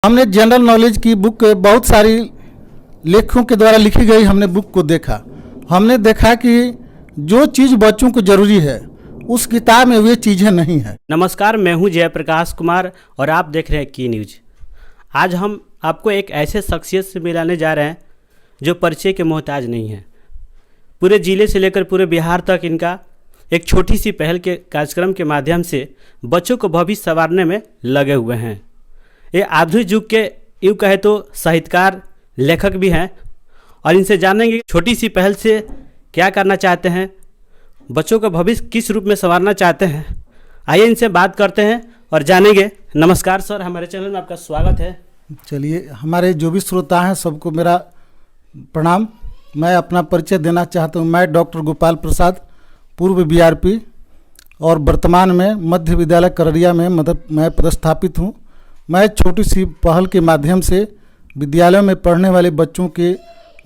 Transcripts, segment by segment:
हमने general knowledge की book बहुत सारी लेखकों के द्वारा लिखी गई हमने बुक को देखा। हमने देखा कि जो चीज़ बच्चों को ज़रूरी है उस किताब में वे चीज़ें नहीं है। नमस्कार, मैं हूं जयप्रकाश कुमार और आप देख रहे हैं की न्यूज। आज हम आपको एक ऐसे शख्सियत से मिलाने जा रहे हैं जो परिचय के मोहताज नहीं है। पूरे ज़िले से लेकर पूरे बिहार तक इनका एक छोटी सी पहल के कार्यक्रम के माध्यम से बच्चों को भविष्य संवारने में लगे हुए हैं। ये आधुनिक युग के यूँ कहे तो साहित्यकार, लेखक भी हैं और इनसे जानेंगे छोटी सी पहल से क्या करना चाहते हैं, बच्चों का भविष्य किस रूप में संवारना चाहते हैं। आइए इनसे बात करते हैं और जानेंगे। नमस्कार सर, हमारे चैनल में आपका स्वागत है। चलिए, हमारे जो भी श्रोता हैं सबको मेरा प्रणाम। मैं अपना परिचय देना चाहता हूँ। मैं डॉक्टर गोपाल प्रसाद, पूर्व बीआरपी और वर्तमान में मध्य विद्यालय कररिया में मैं पदस्थापित हूँ। मैं छोटी सी पहल के माध्यम से विद्यालयों में पढ़ने वाले बच्चों के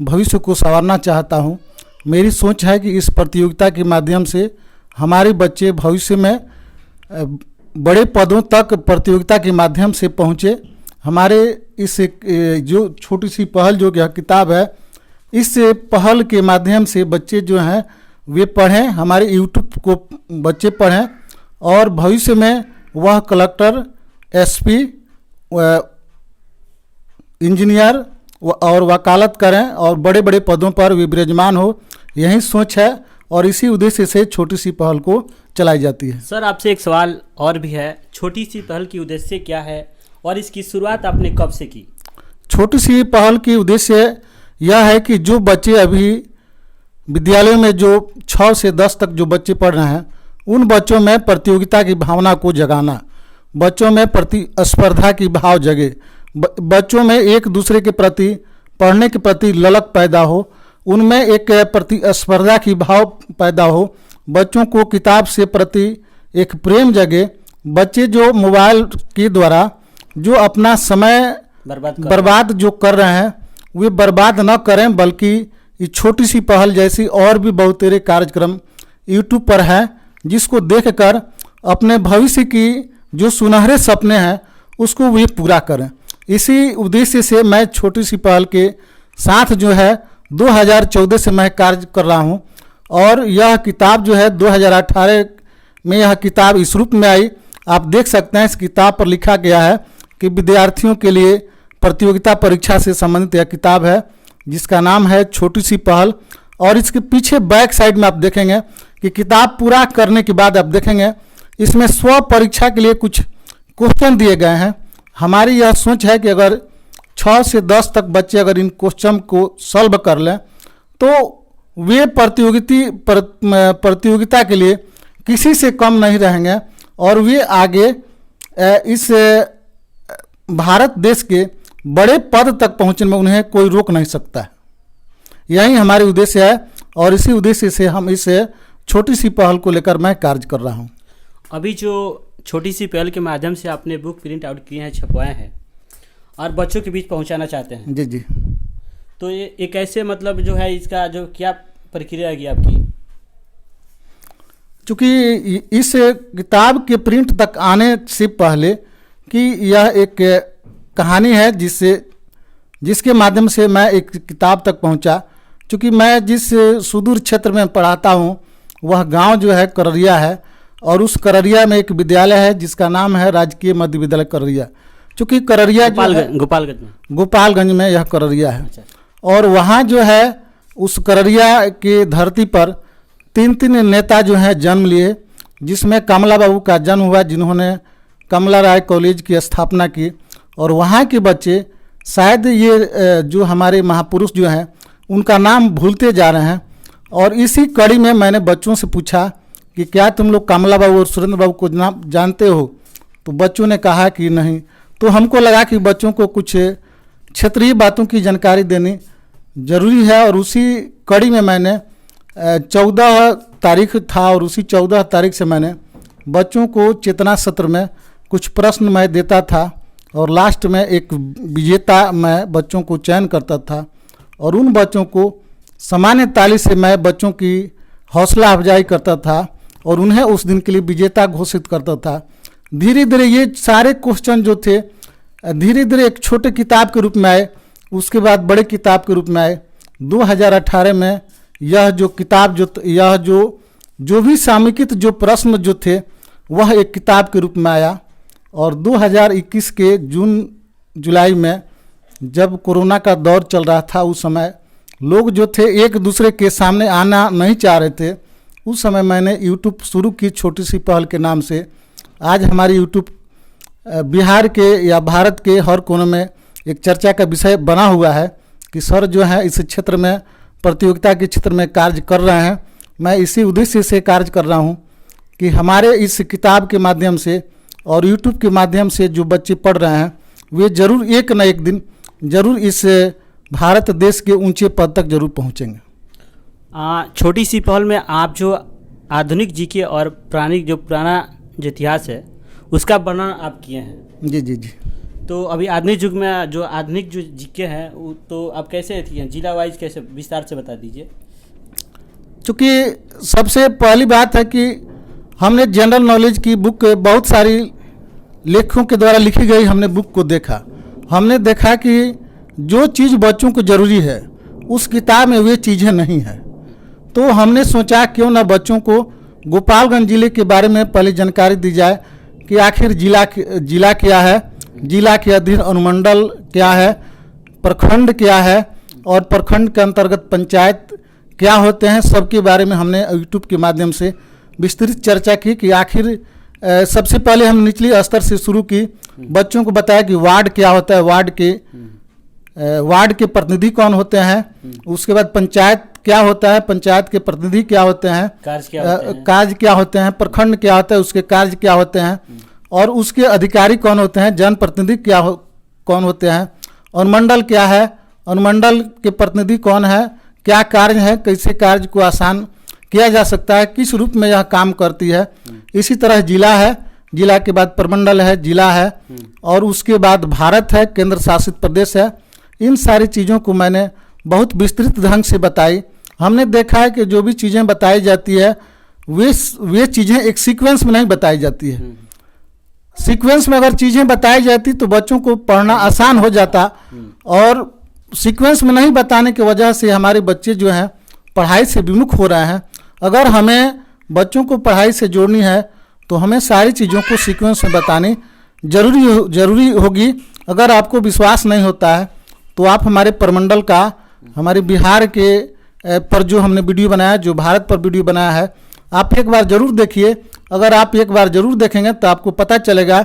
भविष्य को संवारना चाहता हूँ। मेरी सोच है कि इस प्रतियोगिता के माध्यम से हमारे बच्चे भविष्य में बड़े पदों तक प्रतियोगिता के माध्यम से पहुँचे। हमारे इस जो छोटी सी पहल जो किताब है, इस पहल के माध्यम से बच्चे जो हैं वे पढ़ें, हमारे यूट्यूब को बच्चे पढ़ें और भविष्य में वह कलेक्टर, एसपी, इंजीनियर और वकालत करें और बड़े बड़े पदों पर विराजमान हो। यही सोच है और इसी उद्देश्य से छोटी सी पहल को चलाई जाती है। सर, आपसे एक सवाल और भी है। छोटी सी पहल की उद्देश्य क्या है और इसकी शुरुआत आपने कब से की? छोटी सी पहल की उद्देश्य यह है कि जो बच्चे अभी विद्यालयों में जो 6 से 10 तक जो बच्चे पढ़ रहे हैं, उन बच्चों में प्रतियोगिता की भावना को जगाना, बच्चों में प्रतिस्पर्धा की भाव जगे, बच्चों में एक दूसरे के प्रति, पढ़ने के प्रति ललक पैदा हो, उनमें एक प्रतिस्पर्धा की भाव पैदा हो, बच्चों को किताब से प्रति एक प्रेम जगे। बच्चे जो मोबाइल के द्वारा जो अपना समय बर्बाद जो कर रहे हैं वे बर्बाद न करें, बल्कि ये छोटी सी पहल जैसी और भी बहुत सारे कार्यक्रम यूट्यूब पर हैं जिसको देखकर अपने भविष्य की जो सुनहरे सपने हैं उसको वे पूरा करें। इसी उद्देश्य से मैं छोटी सी पहल के साथ जो है 2014 से मैं कार्य कर रहा हूं और यह किताब जो है 2018 में यह किताब इस रूप में आई। आप देख सकते हैं, इस किताब पर लिखा गया है कि विद्यार्थियों के लिए प्रतियोगिता परीक्षा से संबंधित यह किताब है जिसका नाम है छोटी सी पहल। और इसके पीछे बैक साइड में आप देखेंगे कि किताब पूरा करने के बाद आप देखेंगे इसमें स्व परीक्षा के लिए कुछ क्वेश्चन दिए गए हैं। हमारी यह सोच है कि अगर 6 से 10 तक बच्चे अगर इन क्वेश्चन को सॉल्व कर लें तो वे प्रतियोगिता के लिए किसी से कम नहीं रहेंगे और वे आगे इस भारत देश के बड़े पद तक पहुंचने में उन्हें कोई रोक नहीं सकता है। यही हमारी उद्देश्य है और इसी उद्देश्य से हम इस छोटी सी पहल को लेकर मैं कार्य कर रहा हूं। अभी जो छोटी सी पहल के माध्यम से आपने बुक प्रिंट आउट किए हैं, छपवाए हैं और बच्चों के बीच पहुंचाना चाहते हैं। जी जी। तो ये कैसे, मतलब जो है इसका जो क्या प्रक्रिया है आपकी? चूँकि इस किताब के प्रिंट तक आने से पहले कि यह एक कहानी है जिसके माध्यम से मैं एक किताब तक पहुंचा। चूँकि मैं जिस सुदूर क्षेत्र में पढ़ाता हूं वह गांव जो है कररिया है और उस कररिया में एक विद्यालय है जिसका नाम है राजकीय मध्य विद्यालय कररिया। चूँकि कररिया गोपालगंज में यह कररिया है। अच्छा। और वहाँ जो है उस कररिया के धरती पर 3 नेता जो हैं जन्म लिए, जिसमें कमला बाबू का जन्म हुआ जिन्होंने कमला राय कॉलेज की स्थापना की। और वहाँ के बच्चे शायद ये जो हमारे महापुरुष जो हैं उनका नाम भूलते जा रहे हैं। और इसी कड़ी में मैंने बच्चों से पूछा कि क्या तुम लोग कमला बाबू और सुरेंद्र बाबू को जानते हो? तो बच्चों ने कहा कि नहीं। तो हमको लगा कि बच्चों को कुछ क्षेत्रीय बातों की जानकारी देनी जरूरी है और उसी कड़ी में मैंने 14 तारीख था और उसी 14 तारीख से मैंने बच्चों को चेतना सत्र में कुछ प्रश्न मैं देता था और लास्ट में एक विजेता मैं बच्चों को चयन करता था और उन बच्चों को सामान्य ताली से मैं बच्चों की हौसला अफजाई करता था और उन्हें उस दिन के लिए विजेता घोषित करता था। धीरे धीरे ये सारे क्वेश्चन जो थे धीरे धीरे एक छोटे किताब के रूप में आए, उसके बाद बड़े किताब के रूप में आए। 2018 में यह जो किताब जो भी सामयिक जो प्रश्न जो थे वह एक किताब के रूप में आया। और 2021 के जून जुलाई में जब कोरोना का दौर चल रहा था, उस समय लोग जो थे एक दूसरे के सामने आना नहीं चाह रहे थे। उस समय मैंने यूट्यूब शुरू की छोटी सी पहल के नाम से। आज हमारी यूट्यूब बिहार के या भारत के हर कोने में एक चर्चा का विषय बना हुआ है कि सर जो है इस क्षेत्र में प्रतियोगिता के क्षेत्र में कार्य कर रहे हैं। मैं इसी उद्देश्य से कार्य कर रहा हूं कि हमारे इस किताब के माध्यम से और यूट्यूब के माध्यम से जो बच्चे पढ़ रहे हैं वे जरूर एक न एक दिन जरूर इस भारत देश के ऊंचे पद तक जरूर पहुंचेंगे। छोटी सी पहल में आप जो आधुनिक जीके और पुराना जो इतिहास है उसका वर्णन आप किए हैं। जी जी जी। तो अभी आधुनिक युग में जो आधुनिक जो जीके हैं वो तो आप कैसे किए हैं, जिला वाइज कैसे, विस्तार से बता दीजिए। चूँकि सबसे पहली बात है कि हमने जनरल नॉलेज की बुक बहुत सारी लेखकों के द्वारा लिखी गई हमने बुक को देखा। हमने देखा कि जो चीज़ बच्चों को ज़रूरी है उस किताब में वे चीज़ें नहीं हैं। तो हमने सोचा क्यों ना बच्चों को गोपालगंज ज़िले के बारे में पहले जानकारी दी जाए कि आखिर जिला क्या है, जिला के अधीन अनुमंडल क्या है, प्रखंड क्या है और प्रखंड के अंतर्गत पंचायत क्या होते हैं। सबके बारे में हमने यूट्यूब के माध्यम से विस्तृत चर्चा की कि आखिर सबसे पहले हम निचली स्तर से शुरू की, बच्चों को बताया कि वार्ड क्या होता है, वार्ड के प्रतिनिधि कौन होते हैं, उसके बाद पंचायत क्या होता है, पंचायत के प्रतिनिधि क्या होते हैं, कार्य क्या होते हैं, प्रखंड क्या होता है, उसके कार्य क्या होते हैं और उसके अधिकारी कौन होते हैं, जनप्रतिनिधि कौन होते हैं, अनुमंडल क्या है, अनुमंडल के प्रतिनिधि कौन है, क्या कार्य है, कैसे कार्य को आसान किया जा सकता है, किस रूप में यह काम करती है। इसी तरह जिला है, जिला के बाद प्रमंडल है, जिला है और उसके बाद भारत है, केंद्र शासित प्रदेश है। इन सारी चीज़ों को मैंने बहुत विस्तृत ढंग से बताई। हमने देखा है कि जो भी चीज़ें बताई जाती है वे चीज़ें एक सीक्वेंस में नहीं बताई जाती है। सीक्वेंस में अगर चीज़ें बताई जाती तो बच्चों को पढ़ना आसान हो जाता और सीक्वेंस में नहीं बताने की वजह से हमारे बच्चे जो हैं पढ़ाई से विमुख हो रहे हैं। अगर हमें बच्चों को पढ़ाई से जोड़नी है तो हमें सारी चीज़ों को सीक्वेंस में बतानी जरूरी होगी। अगर आपको विश्वास नहीं होता है तो आप हमारे प्रमंडल का, हमारे बिहार के पर जो हमने वीडियो बनाया, जो भारत पर वीडियो बनाया है, आप एक बार ज़रूर देखिए। अगर आप एक बार ज़रूर देखेंगे तो आपको पता चलेगा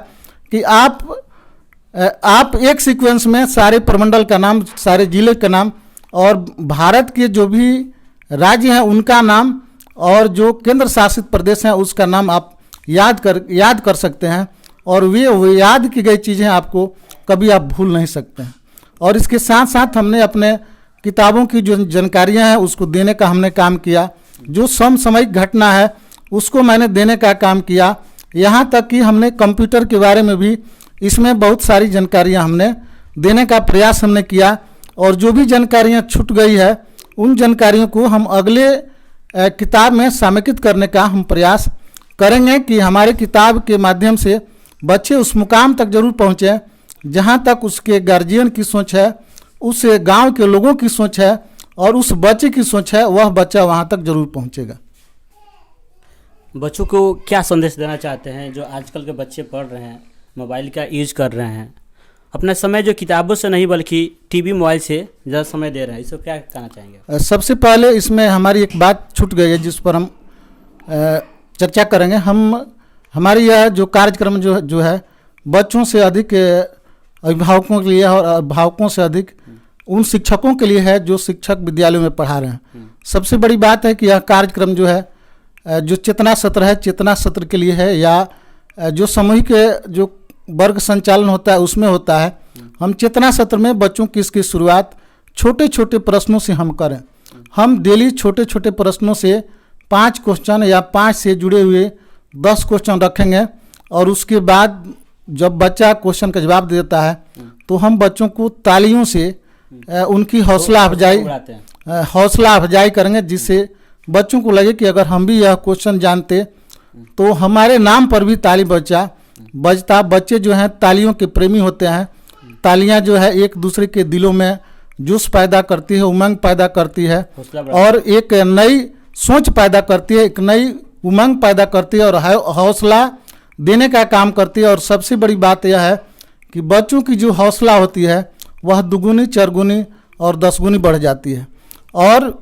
कि आप एक सीक्वेंस में सारे प्रमंडल का नाम, सारे जिले का नाम और भारत के जो भी राज्य हैं उनका नाम और जो केंद्र शासित प्रदेश हैं उसका नाम आप याद कर सकते हैं और वे याद की गई चीज़ें आपको कभी आप भूल नहीं सकते हैं। और इसके साथ साथ हमने अपने किताबों की जो जानकारियां हैं उसको देने का हमने काम किया। जो समसामयिक घटना है उसको मैंने देने का काम किया। यहाँ तक कि हमने कंप्यूटर के बारे में भी इसमें बहुत सारी जानकारियाँ हमने देने का प्रयास हमने किया और जो भी जानकारियाँ छूट गई है उन जानकारियों को हम अगले किताब में समेकित करने का हम प्रयास करेंगे कि हमारे किताब के माध्यम से बच्चे उस मुकाम तक जरूर पहुँचे जहाँ तक उसके गार्जियन की सोच है, उस गांव के लोगों की सोच है और उस बच्चे की सोच है, वह बच्चा वहाँ तक जरूर पहुँचेगा। बच्चों को क्या संदेश देना चाहते हैं जो आजकल के बच्चे पढ़ रहे हैं, मोबाइल का यूज कर रहे हैं, अपना समय जो किताबों से नहीं बल्कि टीवी मोबाइल से ज़्यादा समय दे रहे हैं, इसको क्या कहना चाहेंगे? सबसे पहले इसमें हमारी एक बात छूट गई है जिस पर हम चर्चा करेंगे। हमारी यह जो कार्यक्रम जो है बच्चों से अधिक अभिभावकों के लिए और अभिभावकों से अधिक उन शिक्षकों के लिए है जो शिक्षक विद्यालयों में पढ़ा रहे हैं। सबसे बड़ी बात है कि यह कार्यक्रम जो है जो चेतना सत्र है, चेतना सत्र के लिए है या जो सामूहिक जो वर्ग संचालन होता है उसमें होता है। हम चेतना सत्र में बच्चों की इसकी शुरुआत छोटे छोटे प्रश्नों से हम करें। हम डेली छोटे छोटे प्रश्नों से 5 क्वेश्चन या 5 से जुड़े हुए 10 क्वेश्चन रखेंगे और उसके बाद जब बच्चा क्वेश्चन का जवाब देता है तो हम बच्चों को तालियों से उनकी हौसला अफजाई करेंगे, जिससे बच्चों को लगे कि अगर हम भी यह क्वेश्चन जानते तो हमारे नाम पर भी ताली बजता। बच्चे जो हैं तालियों के प्रेमी होते हैं तालियां जो है एक दूसरे के दिलों में जोश पैदा करती है, उमंग पैदा करती है हौसला बढ़ाती और एक नई सोच पैदा करती है, एक नई उमंग पैदा करती है और हौसला देने का काम करती है। और सबसे बड़ी बात यह है कि बच्चों की जो हौसला होती है वह दुगुनी, चरगुनी और 10 गुनी बढ़ जाती है। और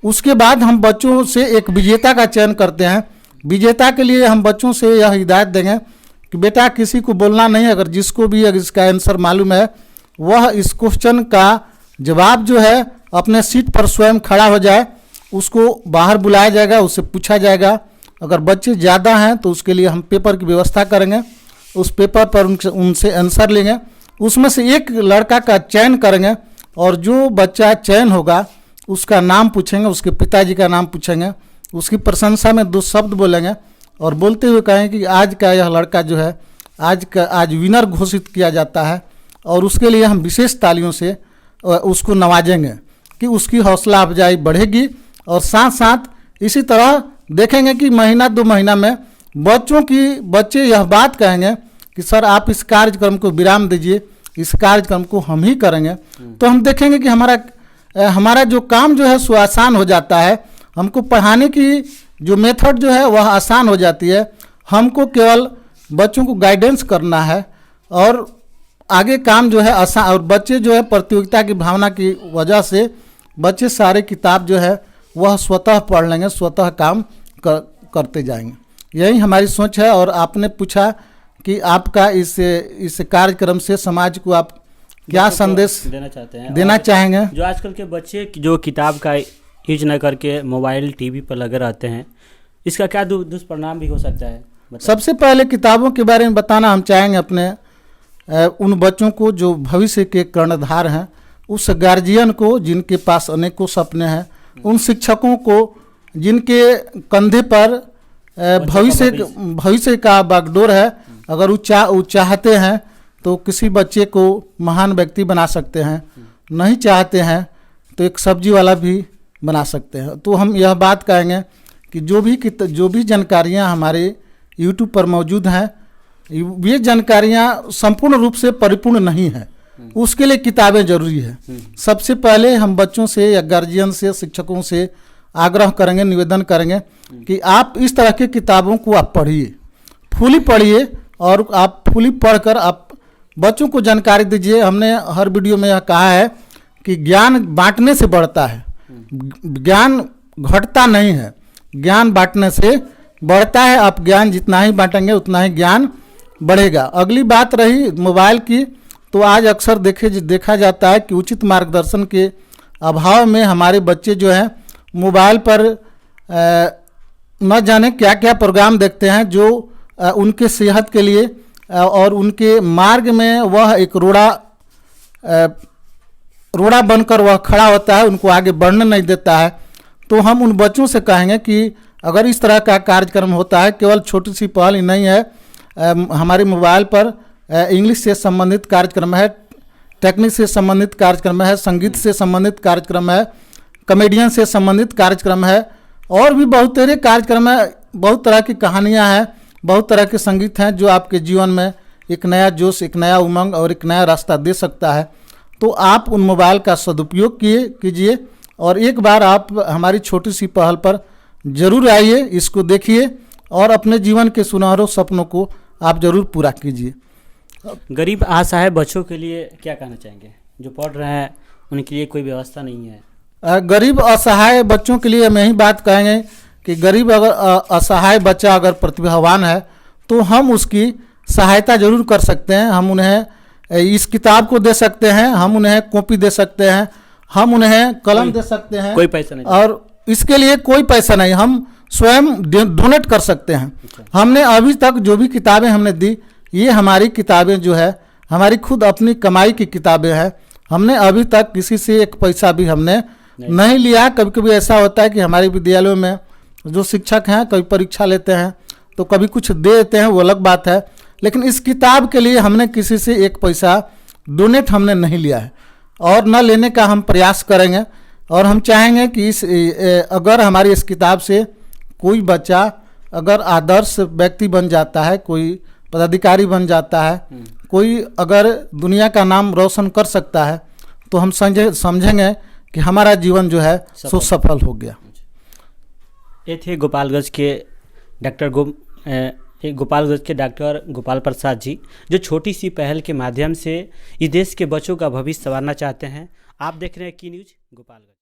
उसके बाद हम बच्चों से एक विजेता का चयन करते हैं। विजेता के लिए हम बच्चों से यह हिदायत देंगे कि बेटा किसी को बोलना नहीं, अगर जिसको भी अगर इसका आंसर मालूम है वह इस क्वेश्चन का जवाब जो है अपने सीट पर स्वयं खड़ा हो जाए, उसको बाहर बुलाया जाएगा, उससे पूछा जाएगा। अगर बच्चे ज़्यादा हैं तो उसके लिए हम पेपर की व्यवस्था करेंगे, उस पेपर पर उनसे आंसर लेंगे, उसमें से एक लड़का का चयन करेंगे और जो बच्चा चयन होगा उसका नाम पूछेंगे, उसके पिताजी का नाम पूछेंगे, उसकी प्रशंसा में 2 शब्द बोलेंगे और बोलते हुए कहेंगे कि आज का यह लड़का जो है आज विनर घोषित किया जाता है। और उसके लिए हम विशेष तालियों से उसको नवाजेंगे कि उसकी हौसला अफजाई बढ़ेगी। और साथ साथ इसी तरह देखेंगे कि महीना 2 महीना में बच्चे यह बात कहेंगे कि सर आप इस कार्यक्रम को विराम दीजिए, इस कार्यक्रम को हम ही करेंगे। तो हम देखेंगे कि हमारा जो काम जो है सो आसान हो जाता है, हमको पढ़ाने की जो मेथड जो है वह आसान हो जाती है। हमको केवल बच्चों को गाइडेंस करना है और आगे काम जो है आसान। और बच्चे जो है प्रतियोगिता की भावना की वजह से बच्चे सारे किताब जो है वह स्वतः पढ़ लेंगे, स्वतः काम करते जाएंगे। यही हमारी सोच है। और आपने पूछा कि आपका इस कार्यक्रम से समाज को आप क्या संदेश देना चाहेंगे। जो आजकल के बच्चे जो किताब का यूज न करके मोबाइल टीवी पर लगे रहते हैं, इसका क्या दुष्परिणाम भी हो सकता है? सबसे पहले किताबों के बारे में बताना हम चाहेंगे अपने उन बच्चों को जो भविष्य के कर्णधार हैं, उस गार्जियन को जिनके पास अनेकों सपने हैं, उन शिक्षकों को जिनके कंधे पर भविष्य का बागडोर है। अगर वो चाहते हैं तो किसी बच्चे को महान व्यक्ति बना सकते हैं, नहीं चाहते हैं तो एक सब्जी वाला भी बना सकते हैं। तो हम यह बात कहेंगे कि जो भी जानकारियां हमारे YouTube पर मौजूद हैं, ये जानकारियां संपूर्ण रूप से परिपूर्ण नहीं है, उसके लिए किताबें जरूरी है। सबसे पहले हम बच्चों से या गार्जियन से, शिक्षकों से आग्रह करेंगे, निवेदन करेंगे कि आप इस तरह की किताबों को आप पढ़िए, फुली पढ़िए और आप फुली पढ़कर आप बच्चों को जानकारी दीजिए। हमने हर वीडियो में यह कहा है कि ज्ञान बांटने से बढ़ता है, ज्ञान घटता नहीं है, ज्ञान बांटने से बढ़ता है। आप ज्ञान जितना ही बांटेंगे उतना ही ज्ञान बढ़ेगा। अगली बात रही मोबाइल की, तो आज अक्सर देखा जाता है कि उचित मार्गदर्शन के अभाव में हमारे बच्चे जो हैं मोबाइल पर न जाने क्या क्या प्रोग्राम देखते हैं जो उनके सेहत के लिए और उनके मार्ग में वह एक रोड़ा बनकर वह खड़ा होता है, उनको आगे बढ़ने नहीं देता है। तो हम उन बच्चों से कहेंगे कि अगर इस तरह का कार्यक्रम होता है, केवल छोटी सी पहल ही नहीं है, हमारे मोबाइल पर इंग्लिश से संबंधित कार्यक्रम है, टेक्निक से संबंधित कार्यक्रम है, संगीत से संबंधित कार्यक्रम है, कॉमेडियन से संबंधित कार्यक्रम है और भी बहुत सारे कार्यक्रम है। बहुत तरह की कहानियां हैं, बहुत तरह के संगीत हैं जो आपके जीवन में एक नया जोश, एक नया उमंग और एक नया रास्ता दे सकता है। तो आप उन मोबाइल का सदुपयोग कीजिए और एक बार आप हमारी छोटी सी पहल पर जरूर आइए, इसको देखिए और अपने जीवन के सुनहरों सपनों को आप जरूर पूरा कीजिए। गरीब असहाय बच्चों के लिए क्या कहना चाहेंगे जो पढ़ रहे हैं, उनके लिए कोई व्यवस्था नहीं है? गरीब असहाय बच्चों के लिए हम यही बात कहेंगे कि गरीब अगर असहाय बच्चा अगर प्रतिभावान है तो हम उसकी सहायता जरूर कर सकते हैं। हम उन्हें इस किताब को दे सकते हैं, हम उन्हें कॉपी दे सकते हैं, हम उन्हें कलम दे सकते हैं, कोई पैसा नहीं, और इसके लिए कोई पैसा नहीं, हम स्वयं डोनेट कर सकते हैं। हमने अभी तक जो भी किताबें हमने दी, ये हमारी किताबें जो है हमारी खुद अपनी कमाई की किताबें हैं। हमने अभी तक किसी से एक पैसा भी हमने नहीं लिया। कभी कभी ऐसा होता है कि हमारे विद्यालयों में जो शिक्षक हैं कभी परीक्षा लेते हैं तो कभी कुछ दे देते हैं, वो अलग बात है, लेकिन इस किताब के लिए हमने किसी से एक पैसा डोनेट हमने नहीं लिया है और न लेने का हम प्रयास करेंगे। और हम चाहेंगे कि अगर हमारी इस किताब से कोई बच्चा अगर आदर्श व्यक्ति बन जाता है, कोई पदाधिकारी बन जाता है, कोई अगर दुनिया का नाम रोशन कर सकता है तो हम समझेंगे कि हमारा जीवन जो है सो सफल हो गया। ये थे गोपालगंज के डॉक्टर गोपाल प्रसाद जी, जो छोटी सी पहल के माध्यम से इस देश के बच्चों का भविष्य संवारना चाहते हैं। आप देख रहे हैं की न्यूज़ गोपालगंज।